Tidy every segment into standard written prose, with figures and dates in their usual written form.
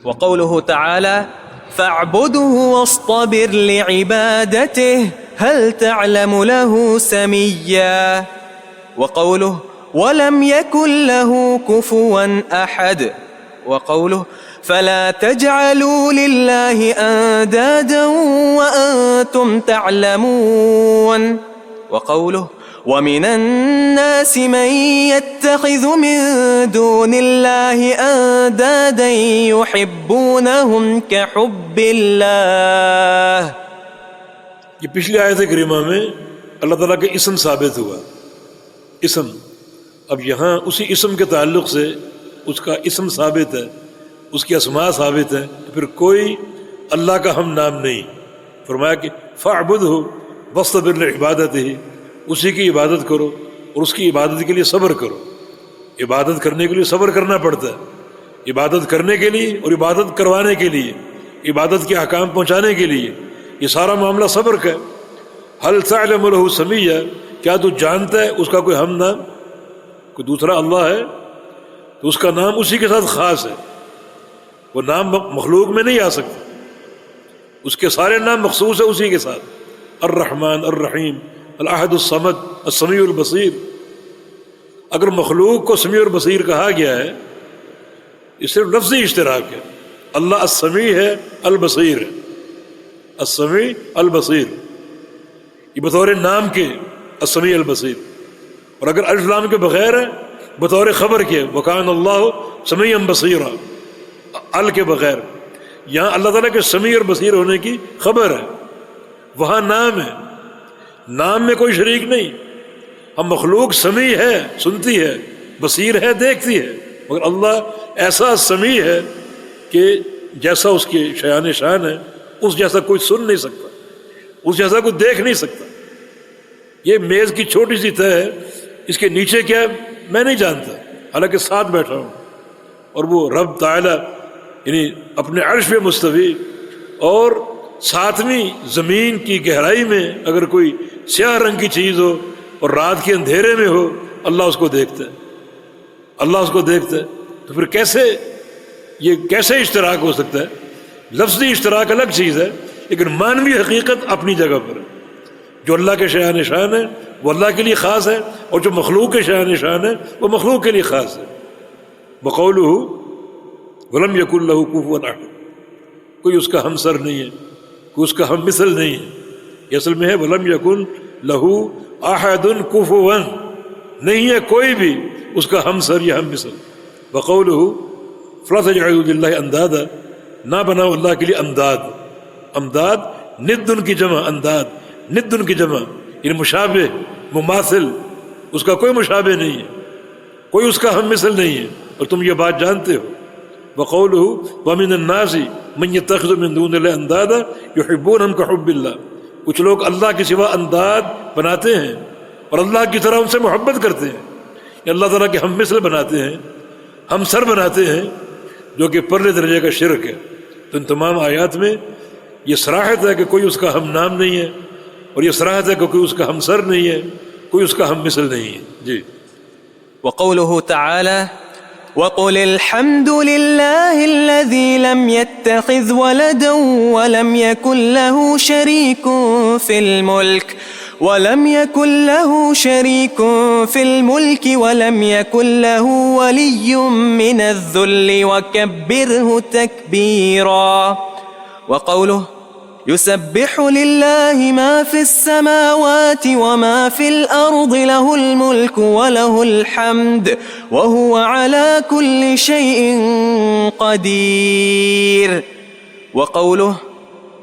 وقوله تعالى فاعبده واصطبر لعبادته هل تعلم له سميا. وقوله ولم يكن له كفوا أحد. وقوله فلا تجعلوا لله أندادا وأنتم تعلمون. وقوله ومن الناس من يتخذ من دون الله أندادا يحبونهم كحب الله. یہ پچھلی آیت کریمہ میں اللہ تعالیٰ کے اسم ثابت ہوا. اسم، اب یہاں اسی اسم کے تعلق سے اس کا اسم ثابت ہے، اس کی اسماء ثابت ہے، تو پھر کوئی اللہ کا ہم نام نہیں. فرمایا کہ فاعبدہ واصطبر لعبادتہ، اسی کی عبادت کرو اور اس کی عبادت کے لیے صبر کرو. عبادت کرنے کے لیے صبر کرنا پڑتا ہے، عبادت کرنے کے لیے اور عبادت کروانے کے لیے، عبادت کے احکام پہنچانے کے لیے، یہ سارا معاملہ صبر کا ہے. هل تعلم له سمیا، کیا تو جانتا ہے اس کا کوئی ہم نام؟ کوئی دوسرا اللہ ہے تو اس کا نام اسی کے ساتھ خاص ہے، وہ نام مخلوق میں نہیں آ سکتا. اس کے سارے نام مخصوص ہے اسی کے ساتھ، الرحمن، الرحیم، الاحد الصمد، السمیع البصیر. اگر مخلوق کو سمیع البصیر کہا گیا ہے، یہ صرف لفظی اشتراک ہے. اللہ السمیع ہے، البصیر ہے، السمیع البصیر، یہ بطور نام کے السمیع البصیر. اور اگر الف لام کے بغیر ہے بطور خبر کے وکان اللہ سمیعا بصیرا، ال کے بغیر. یہاں اللہ تعالیٰ کے سمیع اور بصیر ہونے کی خبر ہے، وہاں نام ہے، نام میں کوئی شریک نہیں. ہم مخلوق سمیع ہے، سنتی ہے، بصیر ہے، دیکھتی ہے، مگر اللہ ایسا سمیع ہے کہ جیسا اس کے شایان شان ہے اس جیسا کوئی سن نہیں سکتا، اس جیسا کوئی دیکھ نہیں سکتا. یہ میز کی چھوٹی سی تہ ہے، اس کے نیچے کیا ہے میں نہیں جانتا، حالانکہ ساتھ بیٹھا ہوں. اور وہ رب تعالی یعنی اپنے عرش پہ مستوی، اور ساتویں زمین کی گہرائی میں اگر کوئی سیاہ رنگ کی چیز ہو اور رات کے اندھیرے میں ہو، اللہ اس کو دیکھتا ہے، اللہ اس کو دیکھتا ہے. تو پھر کیسے اشتراک ہو سکتا ہے؟ لفظی اشتراک الگ چیز ہے، لیکن معنوی حقیقت اپنی جگہ پر ہے. جو اللہ کے شایان شان ہے وہ اللہ کے لیے خاص ہے، اور جو مخلوق کے شایان شان ہے وہ مخلوق کے لیے خاص ہے. بقولہ ولم یکن لہ کفوا احد، کوئی اس کا ہمسر نہیں ہے، کوئی اس کا ہم مثل نہیں ہے. یہ اصل میں ہے ولم یکن لہ احد کفوا، نہیں ہے کوئی بھی اس کا ہمسر یا ہم مثل. بقولہ فلا تجعلوا للہ اندادا، نہ بناؤ اللہ کے لیے انداد. امداد ند کی جمع، انداد ند کی جمع، یعنی مشابہ، مماثل. اس کا کوئی مشابہ نہیں ہے، کوئی اس کا ہم مثل نہیں ہے، اور تم یہ بات جانتے ہو. وقولہ ومن الناس من یتخذ من دون اللہ اندادا یحبونہم کحب اللہ، کچھ لوگ اللہ کے سوا انداد بناتے ہیں اور اللہ کی طرح ان سے محبت کرتے ہیں. یہ اللہ تعالیٰ کے ہم مثل بناتے ہیں، ہم سر بناتے ہیں، جو کہ پرلے درجے کا شرک ہے. تو ان تمام آیات میں یہ صراحت ہے کہ کوئی اس کا ہم نام نہیں ہے، اور یہ صراحت ہے کہ کوئی اس کا ہم سر نہیں ہے، کوئی اس کا ہم مثل نہیں ہے. جی. وقوله تعالى وقل الحمد لله الذي لم يتخذ ولدا ولم يكن له شريك في الملك ولم يكن له ولي من الذل وكبره تكبيرا. وقوله يسبح لله ما في السماوات وما في الأرض له الملك وله الحمد وهو على كل شيء قدير. وقوله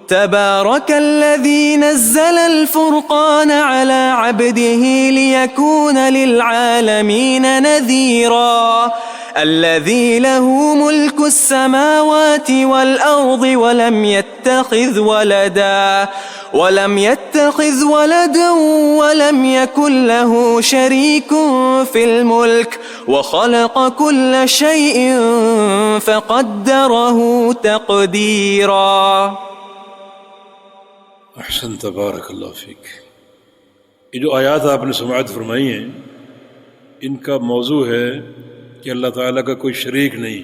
تبارك الذي نزل الفرقان على عبده ليكون للعالمين نذيرا الذي له ملك السماوات والأرض ولم يتخذ ولدا ولم يكن له شريك في الملك وخلق كل شيء فقدره تقديرا. احسن، تبارک اللہ فیک. یہ جو آیات آپ نے سماعت فرمائی ہیں، ان کا موضوع ہے کہ اللہ تعالیٰ کا کوئی شریک نہیں.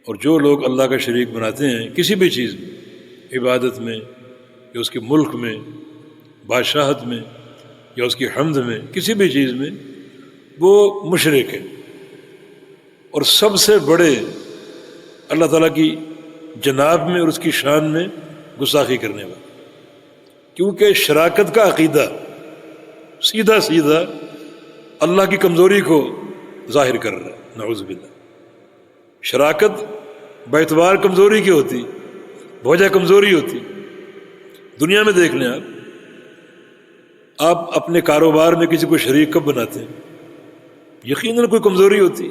اور جو لوگ اللہ کا شریک بناتے ہیں کسی بھی چیز میں، عبادت میں یا اس کے ملک میں، بادشاہت میں یا اس کی حمد میں، کسی بھی چیز میں، وہ مشرک ہے اور سب سے بڑے اللہ تعالیٰ کی جناب میں اور اس کی شان میں گستاخی کرنے والا، کیونکہ شراکت کا عقیدہ سیدھا سیدھا اللہ کی کمزوری کو ظاہر کر رہا ہے، نعوذ باللہ۔ شراکت باعتبار کمزوری کی ہوتی، بوجہ کمزوری ہوتی۔ دنیا میں دیکھ لیں آپ اپنے کاروبار میں کسی کو شریک کب بناتے ہیں؟ یقیناً کوئی کمزوری ہوتی،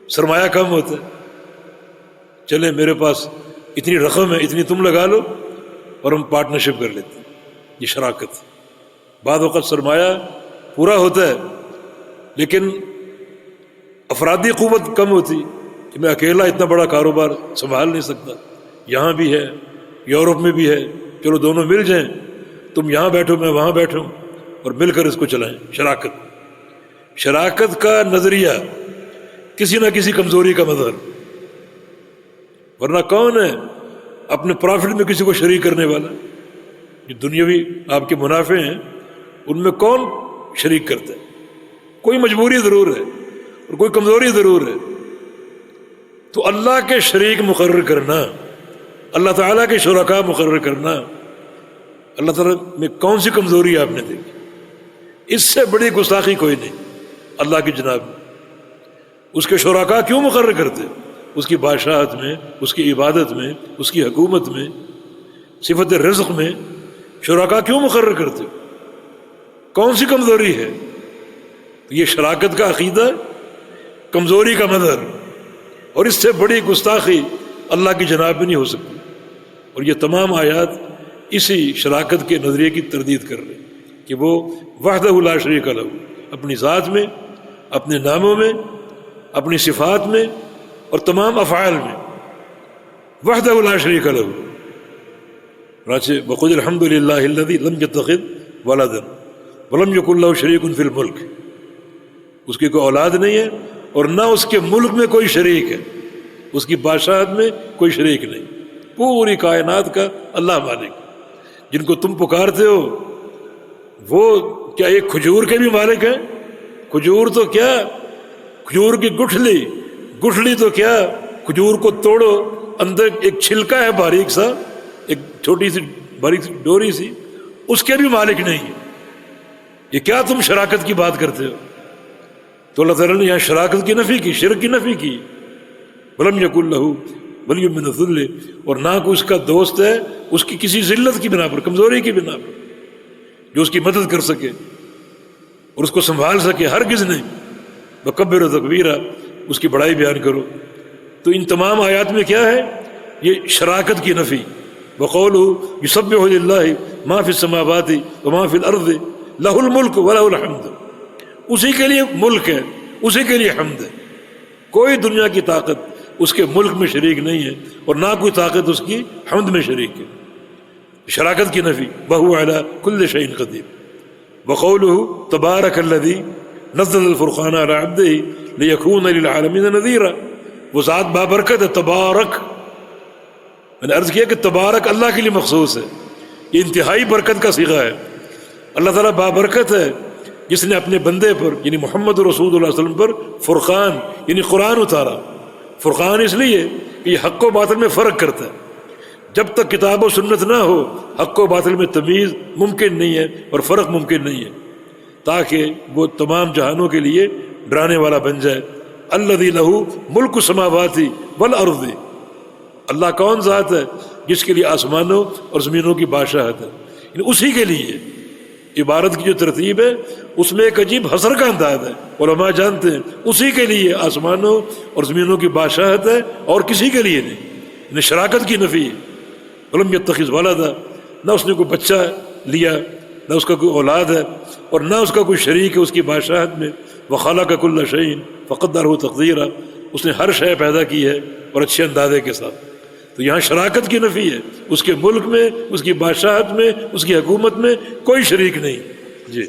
سرمایہ کم ہوتا ہے، چلیں میرے پاس اتنی رقم ہے، اتنی تم لگا لو اور ہم پارٹنرشپ کر لیتے ہیں، یہ شراکت۔ بعض وقت سرمایہ پورا ہوتا ہے لیکن افرادی قوت کم ہوتی کہ میں اکیلا اتنا بڑا کاروبار سنبھال نہیں سکتا، یہاں بھی ہے یورپ میں بھی ہے، چلو دونوں مل جائیں، تم یہاں بیٹھو میں وہاں بیٹھوں اور مل کر اس کو چلائیں۔ شراکت کا نظریہ کسی نہ کسی کمزوری کا مظہر، ورنہ کون ہے اپنے پرافٹ میں کسی کو شریک کرنے والا؟ جو دنیاوی آپ کے منافع ہیں ان میں کون شریک کرتا ہے؟ کوئی مجبوری ضرور ہے اور کوئی کمزوری ضرور ہے۔ تو اللہ کے شریک مقرر کرنا، اللہ تعالیٰ کے شرکاء مقرر کرنا، اللہ تعالیٰ میں کون سی کمزوری آپ نے دیکھی؟ اس سے بڑی گستاخی کوئی نہیں اللہ کی جناب میں۔ اس کے شرکاء کیوں مقرر کرتے؟ اس کی بادشاہت میں، اس کی عبادت میں، اس کی حکومت میں، صفت رزق میں شرکاء کیوں مقرر کرتے؟ کون سی کمزوری ہے؟ یہ شراکت کا عقیدہ کمزوری کا مظہر، اور اس سے بڑی گستاخی اللہ کی جناب میں نہیں ہو سکتی۔ اور یہ تمام آیات اسی شراکت کے نظریے کی تردید کر رہے ہیں کہ وہ وحدہ لا شریک لہ، اپنی ذات میں، اپنے ناموں میں، اپنی صفات میں اور تمام افعال میں وحدہ لا شریک لہ۔ راچے وقل الحمد للہ الذی لم یتخذ ولدا ولم یکن لہ شریک فی الملک، اس کی کوئی اولاد نہیں ہے اور نہ اس کے ملک میں کوئی شریک ہے، اس کی بادشاہت میں کوئی شریک نہیں، پوری کائنات کا اللہ مالک۔ جن کو تم پکارتے ہو وہ کیا ایک کھجور کے بھی مالک ہیں؟ کھجور تو کیا، کھجور کی گٹھلی تو کیا، کھجور کو توڑو اندر ایک چھلکا ہے باریک سا، ایک چھوٹی سی باریک سی ڈوری سی، اس کے بھی مالک نہیں ہے۔ یہ کیا تم شراکت کی بات کرتے ہو؟ تو اللہ تعالیٰ نے یہاں شراکت کی نفی کی، شرک کی نفی کی۔ ولم یکن لہ ولی من الذل، اور نہ کوئی اس کا دوست ہے اس کی کسی ذلت کی بنا پر، کمزوری کی بنا پر، جو اس کی مدد کر سکے اور اس کو سنبھال سکے، ہرگز نہیں۔ وکبر تکبیرا، اس کی بڑائی بیان کرو۔ تو ان تمام آیات میں کیا ہے؟ یہ شراکت کی نفی۔ وقولہ یسبح للہ ما فی السماوات وما فی الارض لہ الملک ولہ الحمد، اسی کے لیے ملک ہے، اسی کے لیے حمد ہے۔ کوئی دنیا کی طاقت اس کے ملک میں شریک نہیں ہے اور نہ کوئی طاقت اس کی حمد میں شریک ہے۔ شراکت کی نفی۔ وہو علی کل شیء قدیر۔ وقولہ تبارک الذی نزل الفرقان علی عبدہ لیکون للعالمین نذیرا، وہ ذات بابرکت ہے، تبارک۔ میں نے عرض کیا کہ تبارک اللہ کے لیے مخصوص ہے، یہ انتہائی برکت کا صیغہ ہے۔ اللہ تعالیٰ بابرکت ہے جس نے اپنے بندے پر یعنی محمد رسول اللہ علیہ وسلم پر فرقان یعنی قرآن اتارا۔ فرقان اس لیے کہ یہ حق و باطل میں فرق کرتا ہے۔ جب تک کتاب و سنت نہ ہو حق و باطل میں تمیز ممکن نہیں ہے اور فرق ممکن نہیں ہے، تاکہ وہ تمام جہانوں کے لیے ڈرانے والا بن جائے۔ الذی لہ ملک السماوات والارض، اللہ کون ذات ہے جس کے لیے آسمانوں اور زمینوں کی بادشاہت ہے، یعنی اسی کے لیے۔ عبارت کی جو ترتیب ہے اس میں ایک عجیب حصر کا انداز ہے، علماء جانتے ہیں اسی کے لیے آسمانوں اور زمینوں کی بادشاہت ہے اور کسی کے لیے نہیں۔ یعنی شراکت کی نفی ہے۔ ولم یتخذ ولدا، نہ اس نے کوئی بچہ لیا، نہ اس کا کوئی اولاد ہے اور نہ اس کا کوئی شریک ہے اس کی بادشاہت میں۔ وخلق کل شیء فقدرہ تقدیرا، اس نے ہر شے پیدا کی ہے اور اچھے اندازے کے ساتھ۔ تو یہاں شراکت کی نفی ہے، اس کے ملک میں، اس کی بادشاہت میں، اس کی حکومت میں کوئی شریک نہیں۔ جی